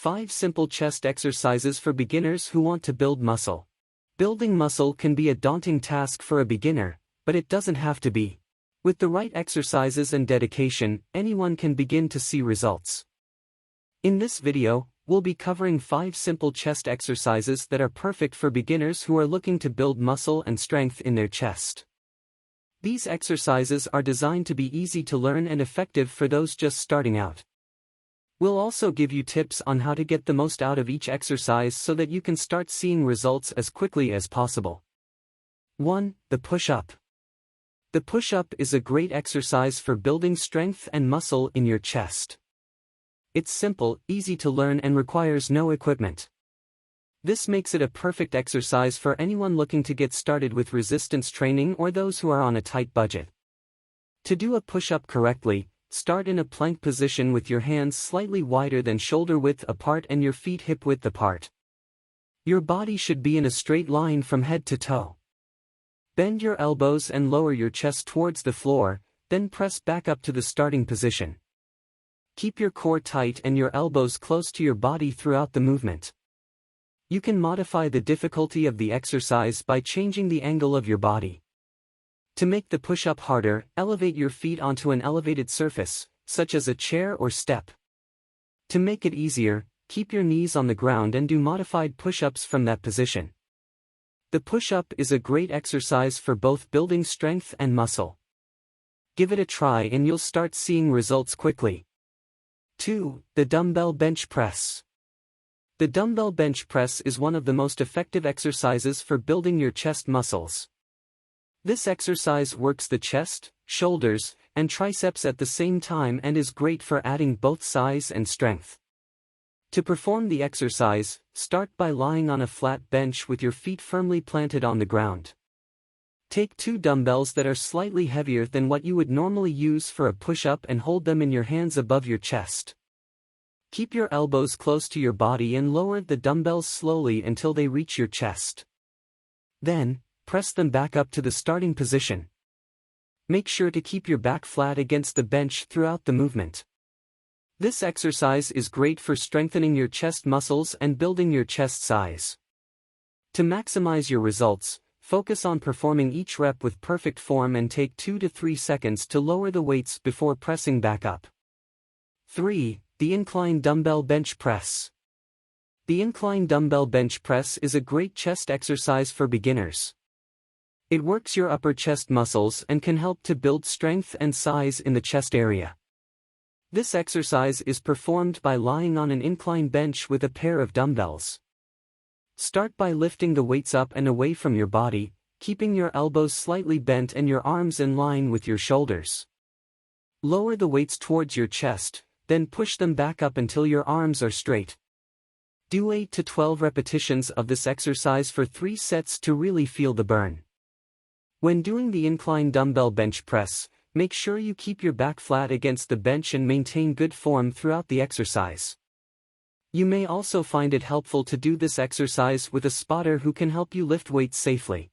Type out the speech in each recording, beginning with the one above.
5 simple chest exercises for beginners who want to build muscle. Building muscle can be a daunting task for a beginner, but it doesn't have to be. With the right exercises and dedication, anyone can begin to see results. In this video, we'll be covering 5 simple chest exercises that are perfect for beginners who are looking to build muscle and strength in their chest. These exercises are designed to be easy to learn and effective for those just starting out. We'll also give you tips on how to get the most out of each exercise so that you can start seeing results as quickly as possible. 1. The push-up. The push-up is a great exercise for building strength and muscle in your chest. It's simple, easy to learn and requires no equipment. This makes it a perfect exercise for anyone looking to get started with resistance training or those who are on a tight budget. To do a push-up correctly, start in a plank position with your hands slightly wider than shoulder width apart and your feet hip width apart. Your body should be in a straight line from head to toe. Bend your elbows and lower your chest towards the floor, then press back up to the starting position. Keep your core tight and your elbows close to your body throughout the movement. You can modify the difficulty of the exercise by changing the angle of your body. To make the push-up harder, elevate your feet onto an elevated surface, such as a chair or step. To make it easier, keep your knees on the ground and do modified push-ups from that position. The push-up is a great exercise for both building strength and muscle. Give it a try and you'll start seeing results quickly. 2. The dumbbell bench press. The dumbbell bench press is one of the most effective exercises for building your chest muscles. This exercise works the chest, shoulders, and triceps at the same time and is great for adding both size and strength. To perform the exercise, start by lying on a flat bench with your feet firmly planted on the ground. Take 2 dumbbells that are slightly heavier than what you would normally use for a push-up and hold them in your hands above your chest. Keep your elbows close to your body and lower the dumbbells slowly until they reach your chest. Then, press them back up to the starting position. Make sure to keep your back flat against the bench throughout the movement. This exercise is great for strengthening your chest muscles and building your chest size. To maximize your results, focus on performing each rep with perfect form and take 2 to 3 seconds to lower the weights before pressing back up. 3. The incline dumbbell bench press. The incline dumbbell bench press is a great chest exercise for beginners. It works your upper chest muscles and can help to build strength and size in the chest area. This exercise is performed by lying on an incline bench with a pair of dumbbells. Start by lifting the weights up and away from your body, keeping your elbows slightly bent and your arms in line with your shoulders. Lower the weights towards your chest, then push them back up until your arms are straight. Do 8 to 12 repetitions of this exercise for 3 sets to really feel the burn. When doing the incline dumbbell bench press, make sure you keep your back flat against the bench and maintain good form throughout the exercise. You may also find it helpful to do this exercise with a spotter who can help you lift weights safely.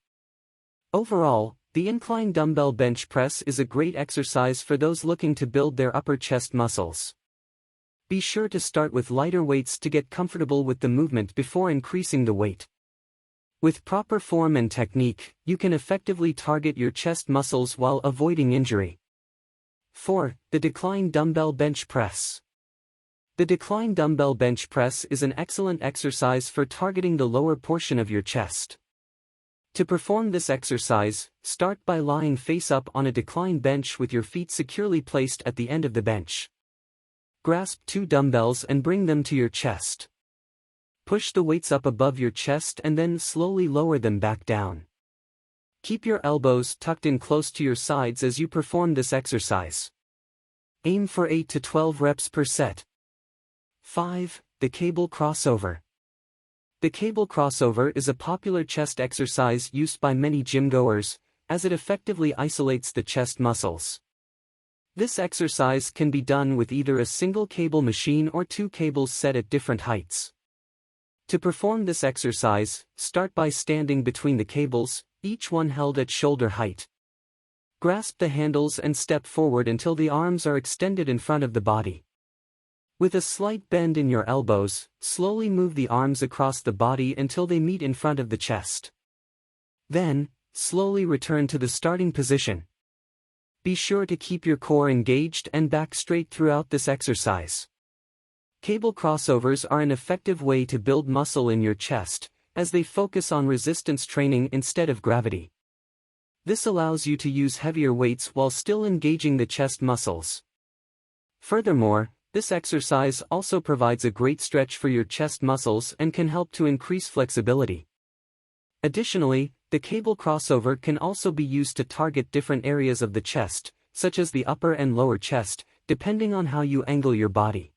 Overall, the incline dumbbell bench press is a great exercise for those looking to build their upper chest muscles. Be sure to start with lighter weights to get comfortable with the movement before increasing the weight. With proper form and technique, you can effectively target your chest muscles while avoiding injury. 4. The decline dumbbell bench press. The decline dumbbell bench press is an excellent exercise for targeting the lower portion of your chest. To perform this exercise, start by lying face up on a decline bench with your feet securely placed at the end of the bench. Grasp 2 dumbbells and bring them to your chest. Push the weights up above your chest and then slowly lower them back down. Keep your elbows tucked in close to your sides as you perform this exercise. Aim for 8 to 12 reps per set. 5. The cable crossover. The cable crossover is a popular chest exercise used by many gym-goers, as it effectively isolates the chest muscles. This exercise can be done with either a single cable machine or 2 cables set at different heights. To perform this exercise, start by standing between the cables, each one held at shoulder height. Grasp the handles and step forward until the arms are extended in front of the body. With a slight bend in your elbows, slowly move the arms across the body until they meet in front of the chest. Then, slowly return to the starting position. Be sure to keep your core engaged and back straight throughout this exercise. Cable crossovers are an effective way to build muscle in your chest, as they focus on resistance training instead of gravity. This allows you to use heavier weights while still engaging the chest muscles. Furthermore, this exercise also provides a great stretch for your chest muscles and can help to increase flexibility. Additionally, the cable crossover can also be used to target different areas of the chest, such as the upper and lower chest, depending on how you angle your body.